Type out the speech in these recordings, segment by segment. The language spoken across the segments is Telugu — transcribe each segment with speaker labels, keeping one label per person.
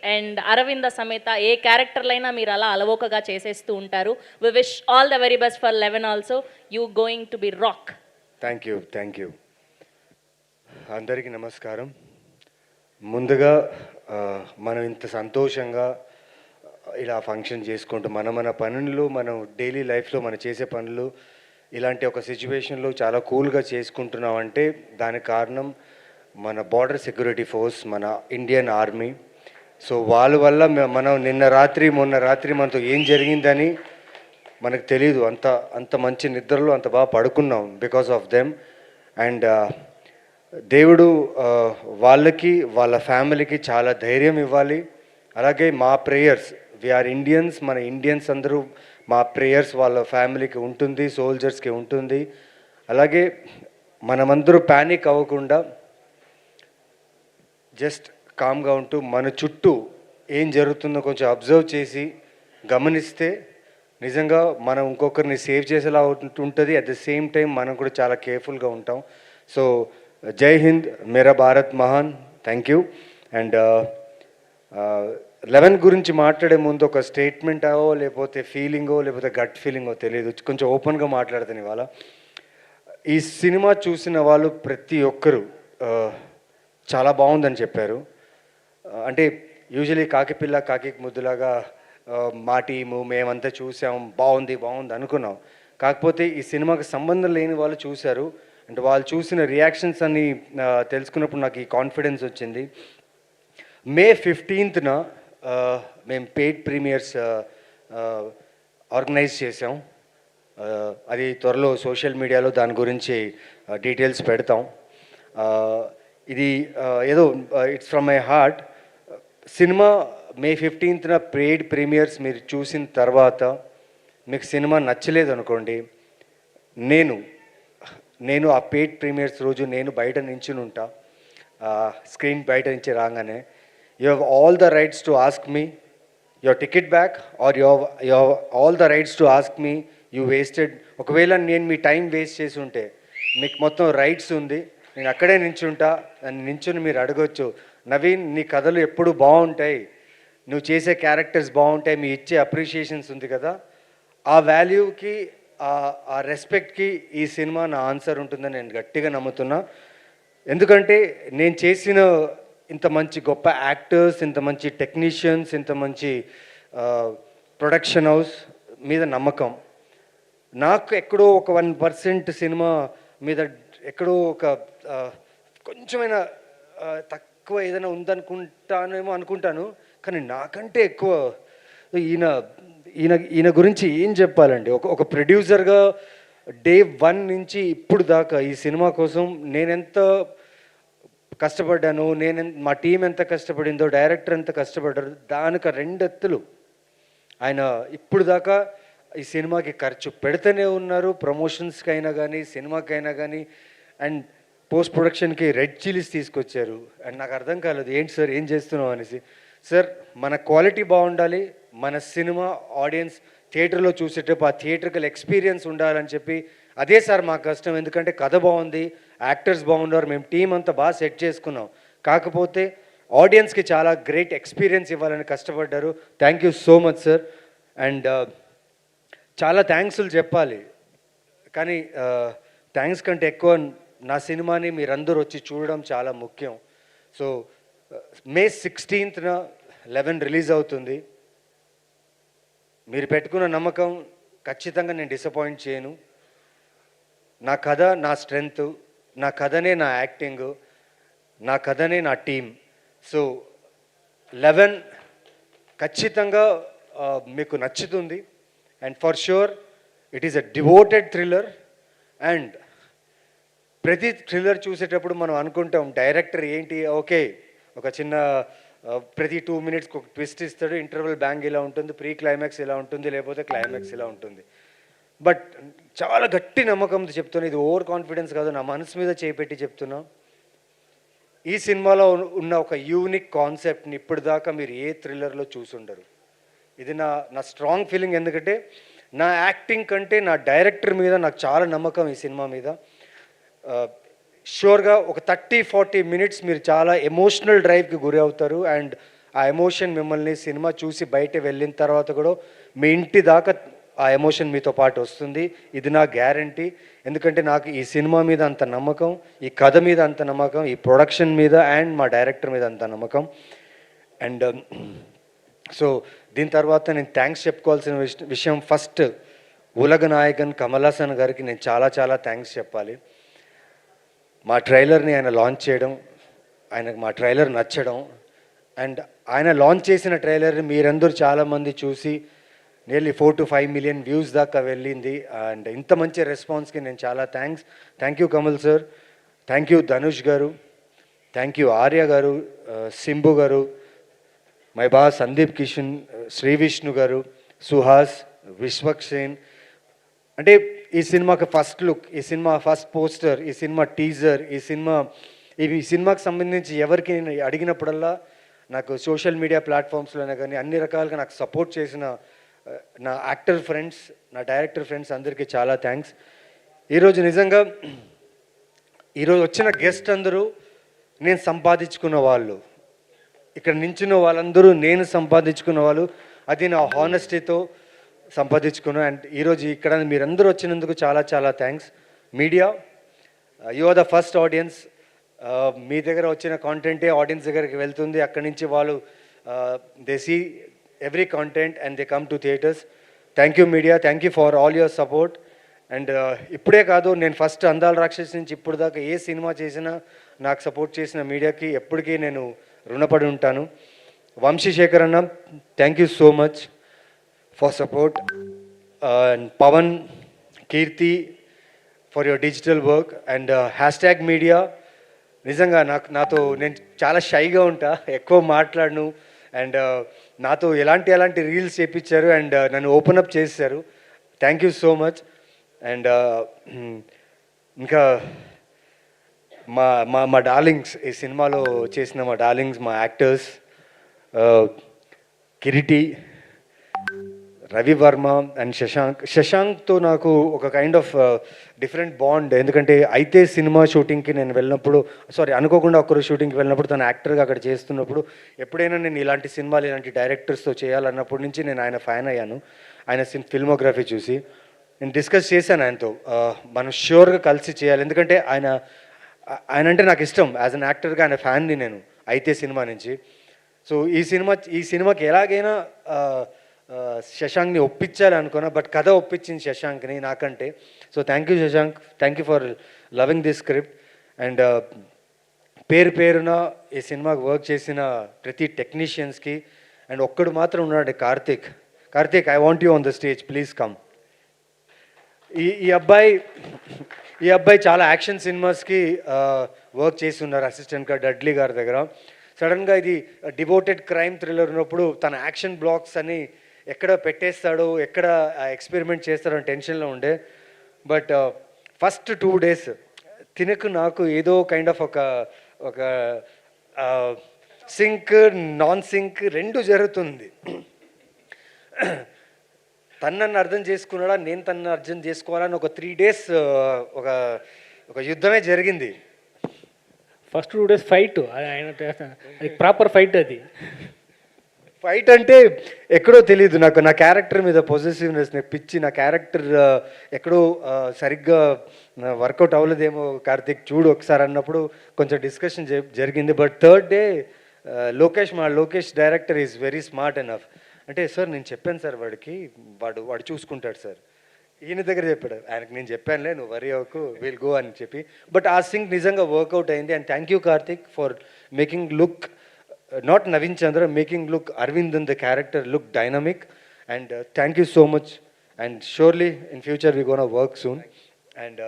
Speaker 1: అండ్ అరవింద సమేత ఏ క్యారెక్టర్లైనా మీరు అలా అలవోకగా చేసేస్తూ ఉంటారు. We wish all the very best for 11 also. You going to be rock.
Speaker 2: Thank you. అందరికీ నమస్కారం. ముందుగా మనం ఇంత సంతోషంగా ఇలా ఫంక్షన్ చేసుకుంటూ మన పనులు మనం డైలీ లైఫ్లో మనం చేసే పనులు ఇలాంటి ఒక సిచ్యువేషన్లో చాలా కూల్గా చేసుకుంటున్నాం అంటే దానికి కారణం మన బార్డర్ సెక్యూరిటీ ఫోర్స్, మన ఇండియన్ ఆర్మీ. సో వాళ్ళ వల్ల మనం మొన్న రాత్రి మనతో ఏం జరిగిందని మనకు తెలియదు. అంత మంచి నిద్రలో అంత బాగా పడుకున్నాం బికాస్ ఆఫ్ దెమ్. అండ్ దేవుడు వాళ్ళకి వాళ్ళ ఫ్యామిలీకి చాలా ధైర్యం ఇవ్వాలి. అలాగే మా ప్రేయర్స్, వీఆర్ ఇండియన్స్, మన ఇండియన్స్ అందరూ మా ప్రేయర్స్ వాళ్ళ ఫ్యామిలీకి ఉంటుంది, సోల్జర్స్కి ఉంటుంది. అలాగే మనమందరూ ప్యానిక్ అవ్వకుండా జస్ట్ కామ్గా ఉంటూ మన చుట్టూ ఏం జరుగుతుందో కొంచెం అబ్జర్వ్ చేసి గమనిస్తే నిజంగా మనం ఇంకొకరిని సేవ్ చేసేలా ఉంటుంది. అట్ ద సేమ్ టైం మనం కూడా చాలా కేర్ఫుల్గా ఉంటాం. సో జై హింద్, మేరా భారత్ మహాన్. Thank you. అండ్ 11 గురించి మాట్లాడే ముందు ఒక స్టేట్మెంటో లేకపోతే ఫీలింగో లేకపోతే గట్ ఫీలింగో తెలియదు, కొంచెం ఓపెన్గా మాట్లాడతాను ఇవాళ. ఈ సినిమా చూసిన వాళ్ళు ప్రతి ఒక్కరు చాలా బాగుందని చెప్పారు. అంటే యూజువలీ కాకిపిల్ల కాకి ముద్దులాగా మా టీము మేమంతా చూసాం, బాగుంది అనుకున్నాం. కాకపోతే ఈ సినిమాకి సంబంధం లేని వాళ్ళు చూశారు. అంటే వాళ్ళు చూసిన రియాక్షన్స్ అన్ని తెలుసుకున్నప్పుడు నాకు ఈ కాన్ఫిడెన్స్ వచ్చింది. మే 15న మేము పెయిడ్ ప్రీమియర్స్ ఆర్గనైజ్ చేసాం. అది త్వరలో సోషల్ మీడియాలో దాని గురించి డీటెయిల్స్ పెడతాం. ఇది ఏదో it's from my heart. Cinema May 15న పెయిడ్ ప్రీమియర్స్ మీరు చూసిన తర్వాత మీకు సినిమా నచ్చలేదు అనుకోండి, నేను ఆ పెయిడ్ ప్రీమియర్స్ రోజు నేను బయట నించుని ఉంటా, స్క్రీన్ బయట నుంచి రాగానే. You have all the rights to ask me your ticket back, or you have all the rights to ask me you wasted. ఒకవేళ నేను మీ టైం వేస్ట్ చేసి ఉంటే మీకు మొత్తం రైట్స్ ఉంది, నేను అక్కడే నించుంటా. నన్ను నించుని మీరు అడగొచ్చు, నవీన్ నీ కథలు ఎప్పుడు బాగుంటాయి, నువ్వు చేసే క్యారెక్టర్స్ బాగుంటాయి, మీ ఇచ్చే అప్రిషియేషన్స్ ఉంది కదా, ఆ వాల్యూకి ఆ రెస్పెక్ట్కి ఈ సినిమా నా ఆన్సర్ ఉంటుందని నేను గట్టిగా నమ్ముతున్నా. ఎందుకంటే నేను చేసిన ఇంత మంచి గొప్ప యాక్టర్స్, ఇంత మంచి టెక్నీషియన్స్, ఇంత మంచి ప్రొడక్షన్ హౌస్ మీద నమ్మకం. నాకు ఎక్కడో ఒక 1% సినిమా మీద ఎక్కడో ఒక కొంచెమైనా తక్కువ ఏదైనా అనుకుంటాను. కానీ నాకంటే ఎక్కువ ఈయన ఈయన ఈయన గురించి ఏం చెప్పాలండి. ఒక ప్రొడ్యూసర్గా డే 1 నుంచి ఇప్పుడు దాకా ఈ సినిమా కోసం నేనెంత కష్టపడ్డాను, మా టీం ఎంత కష్టపడిందో, డైరెక్టర్ ఎంత కష్టపడ్డారు, దానికి 2 ఎత్తులు ఆయన ఇప్పుడు దాకా ఈ సినిమాకి ఖర్చు పెడుతూనే ఉన్నారు. ప్రమోషన్స్కి అయినా కానీ, సినిమాకైనా కానీ. అండ్ పోస్ట్ ప్రొడక్షన్కి రెడ్ చిల్లీస్ తీసుకొచ్చారు. అండ్ నాకు అర్థం కాలేదు, ఏంటి సార్ ఏం చేస్తున్నాం అనేసి. సార్ మన క్వాలిటీ బాగుండాలి, మన సినిమా ఆడియన్స్ థియేటర్లో చూసేటప్పుడు ఆ థియేటర్కల్ ఎక్స్పీరియన్స్ ఉండాలని చెప్పి అదే సార్ మా కష్టం. ఎందుకంటే కథ బాగుంది, యాక్టర్స్ బాగున్నారు, మేము టీం అంతా బాగా సెట్ చేసుకున్నాం. కాకపోతే ఆడియన్స్కి చాలా గ్రేట్ ఎక్స్పీరియన్స్ ఇవ్వాలని కష్టపడ్డారు. Thank you so much sir. And చాలా థ్యాంక్స్లు చెప్పాలి, కానీ థ్యాంక్స్ కంటే ఎక్కువ నా సినిమాని మీరందరూ వచ్చి చూడడం చాలా ముఖ్యం. సో మే 16న 11 రిలీజ్ అవుతుంది. మీరు పెట్టుకున్న నమ్మకం ఖచ్చితంగా నేను డిసప్పాయింట్ చేయను. నా కథ నా స్ట్రెంగ్త్, నా కథనే నా యాక్టింగ్, నా కథనే నా టీం. సో 11 ఖచ్చితంగా మీకు నచ్చుతుంది. And for sure it is a devoted thriller. And ప్రతి థ్రిల్లర్ చూసేటప్పుడు మనం అనుకుంటాం డైరెక్టర్ ఏంటి, ఓకే ఒక చిన్న ప్రతి 2 మినిట్స్కి ఒక ట్విస్ట్ ఇస్తాడు, ఇంటర్వెల్ బ్యాంగ్ ఇలా ఉంటుంది, ప్రీ క్లైమాక్స్ ఇలా ఉంటుంది, లేకపోతే క్లైమాక్స్ ఇలా ఉంటుంది. బట్ చాలా గట్టి నమ్మకంతో చెప్తున్నా, ఇది ఓవర్ కాన్ఫిడెన్స్ కాదు, నా మనసు మీద చేపెట్టి చెప్తున్నా. ఈ సినిమాలో ఉన్న ఒక యూనిక్ కాన్సెప్ట్ని ఇప్పటిదాకా మీరు ఏ థ్రిల్లర్లో చూసుండరు. ఇది నా స్ట్రాంగ్ ఫీలింగ్. ఎందుకంటే నా యాక్టింగ్ కంటే నా డైరెక్టర్ మీద నాకు చాలా నమ్మకం ఈ సినిమా మీద. షూర్గా ఒక 30-40 మినిట్స్ మీరు చాలా ఎమోషనల్ డ్రైవ్కి గురి అవుతారు. అండ్ ఆ ఎమోషన్ మిమ్మల్ని సినిమా చూసి బయట వెళ్ళిన తర్వాత కూడా మీ ఇంటి దాకా ఆ ఎమోషన్ మీతో పాటు వస్తుంది. ఇది నా గ్యారంటీ. ఎందుకంటే నాకు ఈ సినిమా మీద అంత నమ్మకం, ఈ కథ మీద అంత నమ్మకం, ఈ ప్రొడక్షన్ మీద అండ్ మా డైరెక్టర్ మీద అంత నమ్మకం. అండ్ సో దీని తర్వాత నేను థ్యాంక్స్ చెప్పుకోవాల్సిన విషయం ఫస్ట్ ఉలగ నాయకన్ కమల్ హాసన్ గారికి నేను చాలా చాలా థ్యాంక్స్ చెప్పాలి. మా ట్రైలర్ని ఆయన లాంచ్ చేయడం, ఆయనకు మా ట్రైలర్ నచ్చడం, అండ్ ఆయన లాంచ్ చేసిన ట్రైలర్ని మీరందరూ చాలామంది చూసి నియర్లీ 4 to 5 మిలియన్ వ్యూస్ దాకా వెళ్ళింది. అండ్ ఇంత మంచి రెస్పాన్స్కి నేను చాలా thank you Kamal sir, thank you Dhanush గారు, థ్యాంక్ యూ ఆర్య గారు, సింబు గారు, మై బాస్ సందీప్ కిషన్, శ్రీ విష్ణు గారు, సుహాస్, విశ్వక్సేన్. అంటే ఈ సినిమాకి ఫస్ట్ లుక్, ఈ సినిమా ఫస్ట్ పోస్టర్, ఈ సినిమా టీజర్, ఈ సినిమాకి సంబంధించి ఎవరికి నేను అడిగినప్పుడల్లా నాకు సోషల్ మీడియా ప్లాట్ఫామ్స్లోనే కానీ అన్ని రకాలుగా నాకు సపోర్ట్ చేసిన నా యాక్టర్ ఫ్రెండ్స్, నా డైరెక్టర్ ఫ్రెండ్స్ అందరికీ చాలా థ్యాంక్స్. ఈరోజు నిజంగా ఈరోజు వచ్చిన గెస్ట్ అందరూ నేను సంపాదించుకున్న వాళ్ళు, ఇక్కడ నించున్న వాళ్ళందరూ నేను సంపాదించుకున్న వాళ్ళు. అది నా హానెస్టీతో సంపాదించుకున్నాను. అండ్ ఈరోజు ఇక్కడ మీరందరూ వచ్చినందుకు చాలా చాలా thanks. Media, you are the first audience. మీ దగ్గర వచ్చిన కాంటెంటే ఆడియన్స్ దగ్గరికి వెళ్తుంది. అక్కడి నుంచి వాళ్ళు they see every content and they come to theatres. Thank you media, thank you for all your support. And ఇప్పుడే కాదు, నేను ఫస్ట్ అందాల రాక్షస్ నుంచి ఇప్పుడు దాకా ఏ సినిమా చేసినా నాకు సపోర్ట్ చేసిన మీడియాకి ఎప్పటికీ నేను రుణపడి ఉంటాను. వంశీశేఖర్ అన్న, thank you so much for support. And Pawan, Keerthi for your digital work. And hashtag media, నిజంగా నేను చాలా షైగా ఉంటా, ఎక్కువ మాట్లాడను. అండ్ నాతో ఎలాంటి రీల్స్ చేయించారు అండ్ నన్ను ఓపెన్ అప్ చేశారు. Thank you so much. And ఇంకా మా మా మా డార్లింగ్స్, ఈ సినిమాలో చేసిన మా డార్లింగ్స్, మా యాక్టర్స్ కిరీటి, రవి వర్మ అండ్ శశాంక్తో నాకు ఒక కైండ్ ఆఫ్ డిఫరెంట్ బాండ్. ఎందుకంటే అయితే సినిమా షూటింగ్కి నేను వెళ్ళినప్పుడు, అనుకోకుండా ఒకరు షూటింగ్కి వెళ్ళినప్పుడు తను యాక్టర్గా అక్కడ చేస్తున్నప్పుడు ఎప్పుడైనా నేను ఇలాంటి సినిమాలు ఇలాంటి డైరెక్టర్స్తో చేయాలన్నప్పటి నుంచి నేను ఆయన ఫ్యాన్ అయ్యాను. ఆయన ఫిల్మోగ్రఫీ చూసి నేను డిస్కస్ చేశాను ఆయనతో, మనం ష్యూర్గా కలిసి చేయాలి. ఎందుకంటే ఆయన అంటే నాకు ఇష్టం. యాజ్ అన్ యాక్టర్గా ఆయన ఫ్యాన్ని నేను అయితే సినిమా నుంచి. సో ఈ సినిమాకి ఎలాగైనా శశాంక్ని ఒప్పించాలి అనుకున్నా, బట్ కథ ఒప్పించింది శశాంక్ని నాకంటే. So thank you Shashank, thank you for loving this script. And పేరున ఈ సినిమాకి వర్క్ చేసిన ప్రతి టెక్నీషియన్స్కి. అండ్ ఒక్కడు మాత్రం ఉన్నాడు, Karthik, I want you on the stage, please come. ఈ అబ్బాయి చాలా యాక్షన్ సినిమాస్కి వర్క్ చేసి ఉన్నారు అసిస్టెంట్గా డడ్లీ గారి దగ్గర. సడన్గా ఇది డివోటెడ్ క్రైమ్ థ్రిల్లర్ ఉన్నప్పుడు తన యాక్షన్ బ్లాక్స్ అని ఎక్కడ పెట్టేస్తాడో, ఎక్కడ ఎక్స్పెరిమెంట్ చేస్తాడో అని టెన్షన్లో ఉండే. బట్ ఫస్ట్ 2 days నాకు ఏదో కైండ్ ఆఫ్ ఒక సింక్ నాన్ సింక్ రెండు జరుగుతుంది. నన్ను అర్థం చేసుకున్నాడా, నేను తనను అర్థం చేసుకోవాలని ఒక 3 days ఒక యుద్ధమే జరిగింది.
Speaker 3: ఫస్ట్ 2 days ఫైట్, అది ప్రాపర్ ఫైట్. అది
Speaker 2: ఫైట్ అంటే ఎక్కడో తెలియదు నాకు, నా క్యారెక్టర్ మీద పొజిటివ్నెస్ పిచ్చి. నా క్యారెక్టర్ ఎక్కడో సరిగ్గా వర్కౌట్ అవ్వలేదేమో కార్తిక్ చూడు ఒకసారి అన్నప్పుడు కొంచెం డిస్కషన్ జరిగింది. But 3rd day Lokesh director is very smart enough. అంటే సార్ నేను చెప్పాను సార్ వాడికి, వాడు చూసుకుంటాడు సార్. ఈయన దగ్గర చెప్పాడు, ఆయనకు నేను చెప్పానులే నువ్వు వరి అవ్వకు, విల్ గో అని చెప్పి. బట్ ఆ సింగ్ నిజంగా వర్కౌట్ అయింది. And thank you Karthik for making look not Naveen Chandra, making look Aravind in the character look dynamic. And thank you so much. And surely in future we gonna work soon. And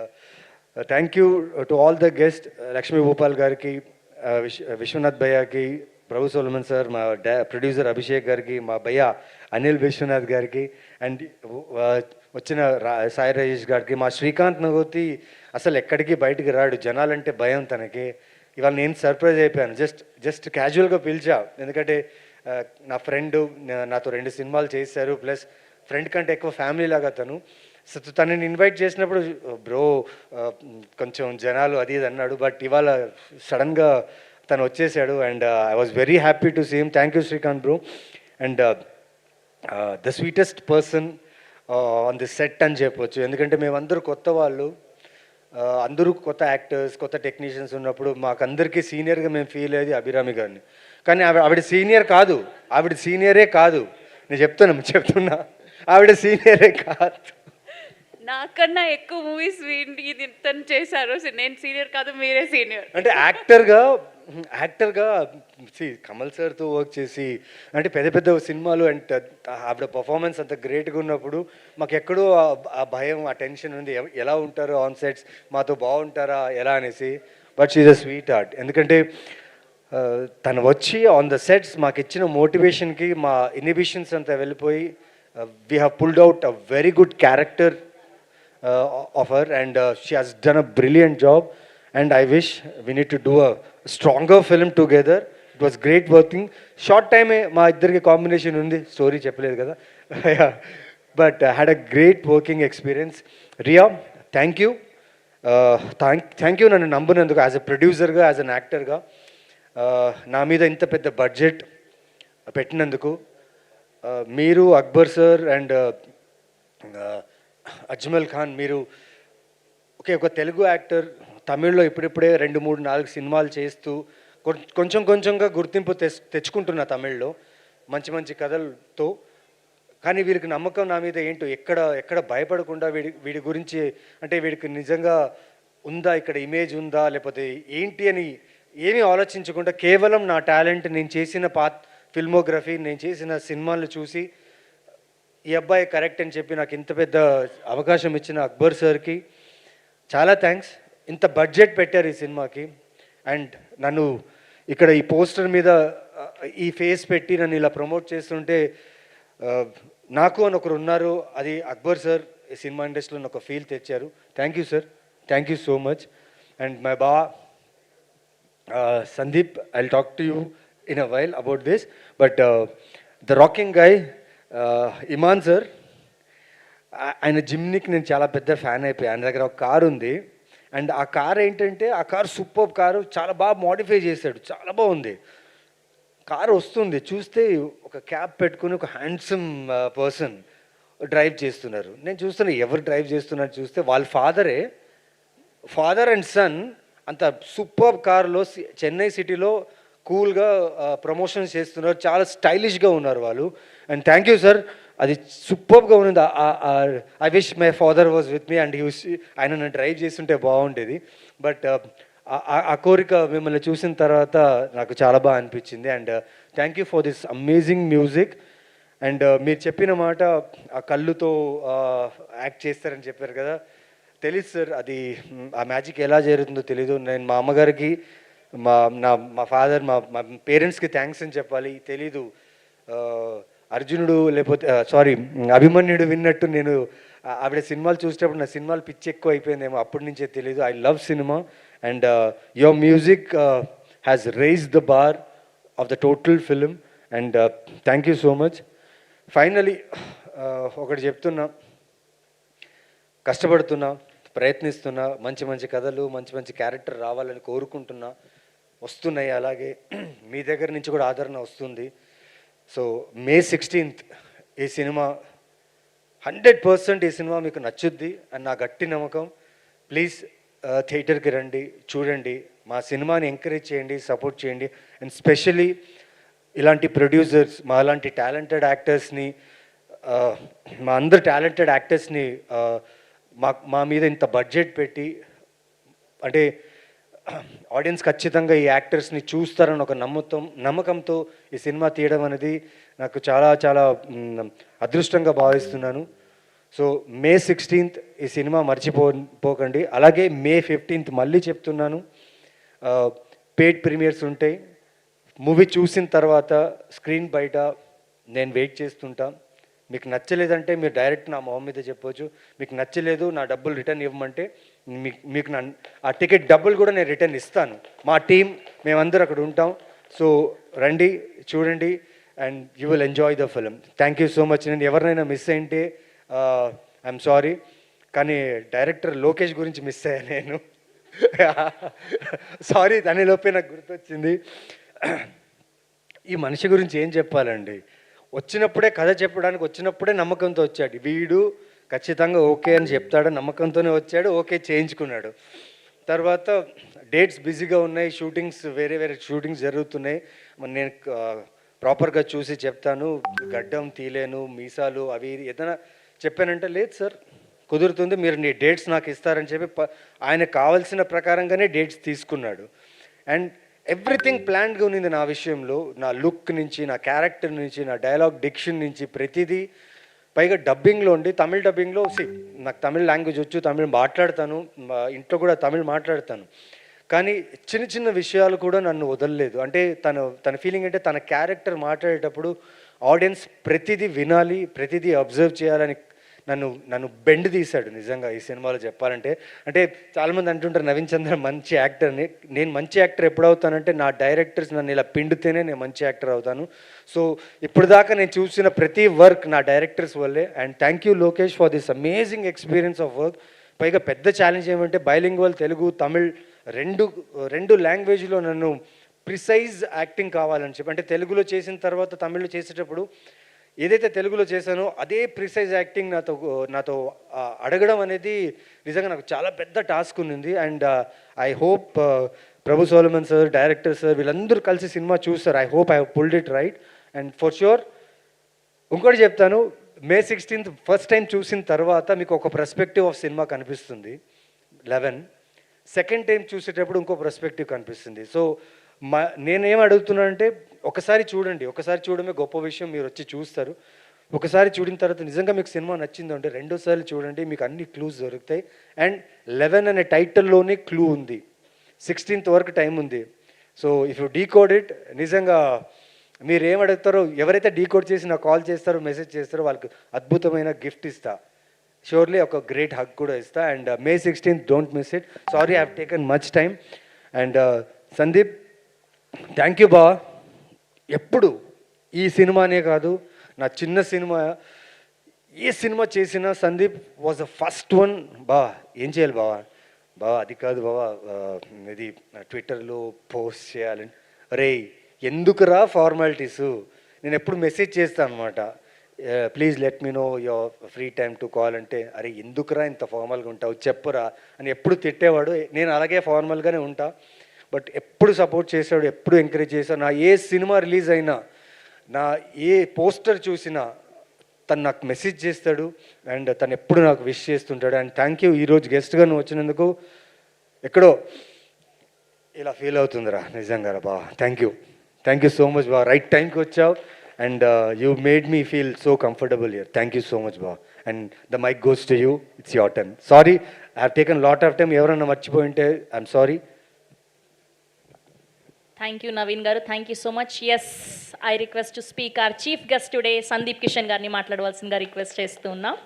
Speaker 2: thank you to all the guest, Lakshmi Bhupal గారికి, విశ్వనాథ్ భయ్యాకి, ప్రభు సోలమన్ సార్, మా ప్రొడ్యూసర్ అభిషేక్ గారికి, మా భయ్య అనిల్ విశ్వనాథ్ గారికి, అండ్ వచ్చిన సాయి రాజేష్ గారికి, మా శ్రీకాంత్ నగోతి అసలు ఎక్కడికి బయటికి రాడు, జనాలంటే భయం తనకి. ఇవాళ నేను సర్ప్రైజ్ అయిపోయాను, జస్ట్ క్యాజువల్గా పిలిచా. ఎందుకంటే నా ఫ్రెండ్ నాతో 2 సినిమాలు చేశారు, ప్లస్ ఫ్రెండ్ కంటే ఎక్కువ ఫ్యామిలీ లాగా తను. సో తనని ఇన్వైట్ చేసినప్పుడు బ్రో కొంచెం జనాలు అది ఇది అన్నాడు. బట్ ఇవాళ సడన్గా తను వచ్చేసాడు and I was very happy to see him. Thank you Srikanth bro. And the sweetest person on the set అని చెప్పొచ్చు. ఎందుకంటే మేమందరూ కొత్త వాళ్ళు, అందరూ కొత్త యాక్టర్స్, కొత్త టెక్నీషియన్స్ ఉన్నప్పుడు మాకందరికీ సీనియర్గా మేము ఫీల్ అయ్యేది అభిరామి గారిని. కానీ ఆవిడ సీనియర్ కాదు, ఆవిడ సీనియరే కాదు. నేను చెప్తున్నా ఆవిడ సీనియరే కాదు.
Speaker 4: నాకన్నా ఎక్కువ మూవీస్ ఇది తను చేశారు. నేను సీనియర్ కాదు, మీరే సీనియర్.
Speaker 2: అంటే యాక్టర్గా కమల్ సార్తో వర్క్ చేసి అంటే పెద్ద పెద్ద సినిమాలు అండ్ ఆవిడ పర్ఫార్మెన్స్ అంత గ్రేట్గా ఉన్నప్పుడు మాకు ఎక్కడో ఆ భయం, ఆ టెన్షన్ ఉంది, ఎలా ఉంటారో ఆన్ సెట్స్, మాతో బాగుంటారా ఎలా అనేసి. But she's a sweet heart. ఎందుకంటే తను వచ్చి ఆన్ ద సెట్స్ మాకు ఇచ్చిన మోటివేషన్కి మా ఇన్హిబిషన్స్ అంతా వెళ్ళిపోయి we have pulled out a very good character of her and she has done a brilliant job and I wish we need to do a stronger film together. It was great working. Short time మా ఇద్దరికి కాంబినేషన్ ఉంది, స్టోరీ చెప్పలేదు కదా. But had a great working experience. Riya, thank you. Thank you నన్ను నమ్మునందుకు, యాజ్ అ ప్రొడ్యూసర్గా, యాజ్ అన్ యాక్టర్గా నా మీద ఇంత పెద్ద బడ్జెట్ పెట్టినందుకు. మీరు, అక్బర్ సార్ అండ్ అజ్మల్ ఖాన్, మీరు ఒక తెలుగు యాక్టర్ తమిళ్లో ఇప్పుడిప్పుడే 2, 3, 4 సినిమాలు చేస్తూ కొంచెంగా గుర్తింపు తెచ్చుకుంటున్న తమిళ్లో మంచి మంచి కథలతో. కానీ వీరికి నమ్మకం నా మీద ఏంటో, ఎక్కడ భయపడకుండా వీడి గురించి అంటే వీడికి నిజంగా ఉందా, ఇక్కడ ఇమేజ్ ఉందా లేకపోతే ఏంటి అని ఏమీ ఆలోచించకుండా కేవలం నా టాలెంట్, నేను చేసిన ఫిల్మోగ్రఫీ, నేను చేసిన సినిమాలు చూసి ఈ అబ్బాయి కరెక్ట్ అని చెప్పి నాకు ఇంత పెద్ద అవకాశం ఇచ్చిన అక్బర్ సార్కి చాలా థ్యాంక్స్. ఇంత బడ్జెట్ పెట్టారు ఈ సినిమాకి అండ్ నన్ను ఇక్కడ ఈ పోస్టర్ మీద ఈ ఫేస్ పెట్టి నన్ను ఇలా ప్రమోట్ చేస్తుంటే నాకు అని ఒకరు ఉన్నారు, అది అక్బర్ సార్ ఈ సినిమా ఇండస్ట్రీలో ఒక ఫీల్ తెచ్చారు. Thank you sir, thank you so much. And my బా Sandeep, I will talk to you in a while about this. But the rocking guy Iman sir, ఆయన జిమ్నికి నేను చాలా పెద్ద ఫ్యాన్ అయిపోయాను. ఆయన దగ్గర ఒక కారు ఉంది అండ్ ఆ కార్ ఏంటంటే, ఆ కారు సూపర్ కారు, చాలా బాగా మోడిఫై చేశాడు, చాలా బాగుంది. కారు వస్తుంది, చూస్తే ఒక క్యాప్ పెట్టుకుని ఒక హ్యాండ్సమ్ పర్సన్ డ్రైవ్ చేస్తున్నారు. నేను చూస్తున్నా ఎవరు డ్రైవ్ చేస్తున్నారు చూస్తే వాళ్ళ ఫాదర్ అండ్ సన్ అంత సూపర్ కార్లో చెన్నై సిటీలో కూల్గా ప్రమోషన్స్ చేస్తున్నారు, చాలా స్టైలిష్గా ఉన్నారు వాళ్ళు. అండ్ థ్యాంక్ యూ సార్, అది సూపర్గా ఉన్నది. I wish my father was with me and ఆయన నన్ను డ్రైవ్ చేస్తుంటే బాగుండేది. బట్ ఆ కోరిక మిమ్మల్ని చూసిన తర్వాత నాకు చాలా బాగా అనిపించింది. And thank you for this amazing music. And మీరు చెప్పిన మాట, ఆ కళ్ళుతో యాక్ట్ చేస్తారని చెప్పారు కదా, తెలీదు సార్, అది ఆ మ్యాజిక్ ఎలా జరుగుతుందో తెలీదు. నేను మా అమ్మగారికి, మా ఫాదర్, మా పేరెంట్స్కి థ్యాంక్స్ అని చెప్పాలి. తెలీదు, అర్జునుడు లేకపోతే అభిమన్యుడు విన్నట్టు నేను ఆవిడ సినిమాలు చూసేటప్పుడు నా సినిమాలు పిచ్చి ఎక్కువ అయిపోయిందేమో, అప్పటి నుంచే తెలీదు. I love cinema and your music has raise the bar of the total film and thank you so much. Finally ఒకటి చెప్తున్నా, కష్టపడుతున్నా, ప్రయత్నిస్తున్నా, మంచి మంచి కథలు, మంచి మంచి క్యారెక్టర్ రావాలని కోరుకుంటున్నా, వస్తున్నాయి. అలాగే మీ దగ్గర నుంచి కూడా ఆదరణ వస్తుంది. సో May 16th ఈ సినిమా 100% ఈ సినిమా మీకు నచ్చుద్ది అని నా గట్టి నమ్మకం. ప్లీజ్ థియేటర్కి రండి, చూడండి, మా సినిమాని ఎంకరేజ్ చేయండి, సపోర్ట్ చేయండి. అండ్ స్పెషలీ ఇలాంటి ప్రొడ్యూసర్స్, మా అలాంటి టాలెంటెడ్ యాక్టర్స్ని, మా అందరు టాలెంటెడ్ యాక్టర్స్ని మా మీద ఇంత బడ్జెట్ పెట్టి, అంటే ఆడియన్స్ ఖచ్చితంగా ఈ యాక్టర్స్ని చూస్తారని ఒక నమ్మకంతో ఈ సినిమా తీయడం అనేది నాకు చాలా చాలా అదృష్టంగా భావిస్తున్నాను. సో May 16th ఈ సినిమా మర్చిపోకండి. అలాగే May 15th మళ్ళీ చెప్తున్నాను, పెయిడ్ ప్రీమియర్స్ ఉంటాయి. మూవీ చూసిన తర్వాత స్క్రీన్ బయట నేను వెయిట్ చేస్తుంటా. మీకు నచ్చలేదంటే మీరు డైరెక్ట్ నా మొహం మీద చెప్పవచ్చు. మీకు నచ్చలేదు, నా డబ్బులు రిటర్న్ ఇవ్వమంటే మీకు ఆ టికెట్ డబ్బులు కూడా నేను రిటర్న్ ఇస్తాను. మా టీం మేమందరూ అక్కడ ఉంటాం. సో రండి, చూడండి and you will enjoy the film. Thank you so much. నేను ఎవరినైనా మిస్ అయింటే ఐఎమ్ సారీ, కానీ డైరెక్టర్ లోకేష్ గురించి మిస్ అయ్యా నేను. సారీ దానిలోపే నాకు గుర్తొచ్చింది. ఈ మనిషి గురించి ఏం చెప్పాలండి, వచ్చినప్పుడే కథ చెప్పడానికి వచ్చినప్పుడే నమ్మకంతో వచ్చాడు. వీడు ఖచ్చితంగా ఓకే అని చెప్తాడు నమ్మకంతోనే వచ్చాడు, ఓకే చేయించుకున్నాడు. తర్వాత డేట్స్ బిజీగా ఉన్నాయి, షూటింగ్స్ వేరే వేరే షూటింగ్స్ జరుగుతున్నాయి. మరి నేను ప్రాపర్గా చూసి చెప్తాను, గడ్డం తీలేను, మీసాలు అవి ఏదైనా చెప్పానంటే లేదు సార్ కుదురుతుంది, మీరు నీ డేట్స్ నాకు ఇస్తారని చెప్పి ఆయన కావాల్సిన ప్రకారంగానే డేట్స్ తీసుకున్నాడు. అండ్ ఎవ్రీథింగ్ ప్లాన్డ్గా ఉన్నింది నా విషయంలో, నా లుక్ నుంచి, నా క్యారెక్టర్ నుంచి, నా డైలాగ్ డిక్షన్ నుంచి ప్రతిదీ. పైగా డబ్బింగ్లో ఉండి, తమిళ్ డబ్బింగ్లో నాకు తమిళ్ లాంగ్వేజ్ వచ్చు, తమిళ్ మాట్లాడతాను, ఇంట్లో కూడా తమిళ్ మాట్లాడతాను. కానీ చిన్న చిన్న విషయాలు కూడా నన్ను వదలలేదు. అంటే తన ఫీలింగ్ అంటే తన క్యారెక్టర్ మాట్లాడేటప్పుడు ఆడియన్స్ ప్రతిదీ వినాలి, ప్రతిదీ అబ్జర్వ్ చేయాలని నన్ను బెండ్ తీశాడు నిజంగా ఈ సినిమాలో చెప్పాలంటే. అంటే చాలామంది అంటుంటారు నవీన్ చంద్ర మంచి యాక్టర్ని. నేను మంచి యాక్టర్ ఎప్పుడు అవుతానంటే నా డైరెక్టర్స్ నన్ను ఇలా పిండితేనే నేను మంచి యాక్టర్ అవుతాను. సో ఇప్పుడు దాకా నేను చూసిన ప్రతి వర్క్ నా డైరెక్టర్స్ వల్లే. And thank you Lokesh for this amazing experience of work. పైగా పెద్ద ఛాలెంజ్ ఏమంటే బైలింగ్వల్ తెలుగు తమిళ్ రెండు లాంగ్వేజ్లో నన్ను ప్రిసైజ్ యాక్టింగ్ కావాలని చెప్పి, అంటే తెలుగులో చేసిన తర్వాత తమిళ్లో చేసేటప్పుడు ఏదైతే తెలుగులో చేశానో అదే ప్రిసైజ్ యాక్టింగ్ నాతో అడగడం అనేది నిజంగా నాకు చాలా పెద్ద టాస్క్ ఉంది. And I hope Prabhu Solomon sir, director sir వీళ్ళందరూ కలిసి సినిమా చూస్తారు. I hope I have pulled it right. And for sure ఇంకోటి చెప్తాను, May 16th ఫస్ట్ టైం చూసిన తర్వాత మీకు ఒక పర్స్పెక్టివ్ ఆఫ్ సినిమా కనిపిస్తుంది 11. సెకండ్ టైం చూసేటప్పుడు ఇంకో పర్స్పెక్టివ్ కనిపిస్తుంది. సో నేనేం అడుగుతున్నానంటే ఒకసారి చూడండి, ఒకసారి చూడమే గొప్ప విషయం, మీరు వచ్చి చూస్తారు. ఒకసారి చూడిన తర్వాత నిజంగా మీకు సినిమా నచ్చిందో అంటే రెండోసారి చూడండి, మీకు అన్ని క్లూస్ దొరుకుతాయి. అండ్ 11 అనే టైటిల్లోనే క్లూ ఉంది, 16th వరకు టైం ఉంది. So if you decode it, నిజంగా మీరు ఏం అడుగుతారో, ఎవరైతే డీకోడ్ చేసి నాకు కాల్ చేస్తారో, మెసేజ్ చేస్తారో వాళ్ళకి అద్భుతమైన గిఫ్ట్ ఇస్తా, షూర్లీ ఒక గ్రేట్ హగ్ కూడా ఇస్తా. And May 16th don't miss it. Sorry I have taken much time. And Sandeep thank you బా. ఎప్పుడు ఈ సినిమానే కాదు, నా చిన్న సినిమా ఏ సినిమా చేసినా Sandeep was the first one. ఏం చేయాలి బావా అది కాదు బావా, ఇది ట్విట్టర్లో పోస్ట్ చేయాలని. అరే ఎందుకురా ఫార్మాలిటీసు, నేను ఎప్పుడు మెసేజ్ చేస్తాను అనమాట, please let me know your free time to call అంటే, అరే ఎందుకురా ఇంత ఫార్మల్గా ఉంటావు చెప్పురా అని ఎప్పుడు తిట్టేవాడు. నేను అలాగే ఫార్మల్గానే ఉంటా, బట్ ఎప్పుడు సపోర్ట్ చేశాడు, ఎప్పుడు ఎంకరేజ్ చేశాడు. నా ఏ సినిమా రిలీజ్ అయినా, నా ఏ పోస్టర్ చూసినా తను నాకు మెసేజ్ చేస్తాడు. అండ్ తను ఎప్పుడు నాకు విష్ చేస్తుంటాడు. అండ్ థ్యాంక్ యూ, ఈరోజు గెస్ట్గా నువ్వు వచ్చినందుకు ఎక్కడో ఇలా ఫీల్ అవుతుందిరా నిజంగా బా. థ్యాంక్ యూ సో మచ్ బా, రైట్ టైంకి వచ్చావు. And you made me feel so comfortable here. Thank you so much బా. And the mike goes to you, it's your turn. Sorry I have taken lot of time, ఎవరన్నా మర్చిపోయి ఉంటే I'm sorry.
Speaker 1: Thank you Naveen garu, thank you so much. Yes, I request to speak our chief guest today Sandeep Kishan గారిని మాట్లాడవలసిందిగా రిక్వెస్ట్ చేస్తూ ఉన్నాం.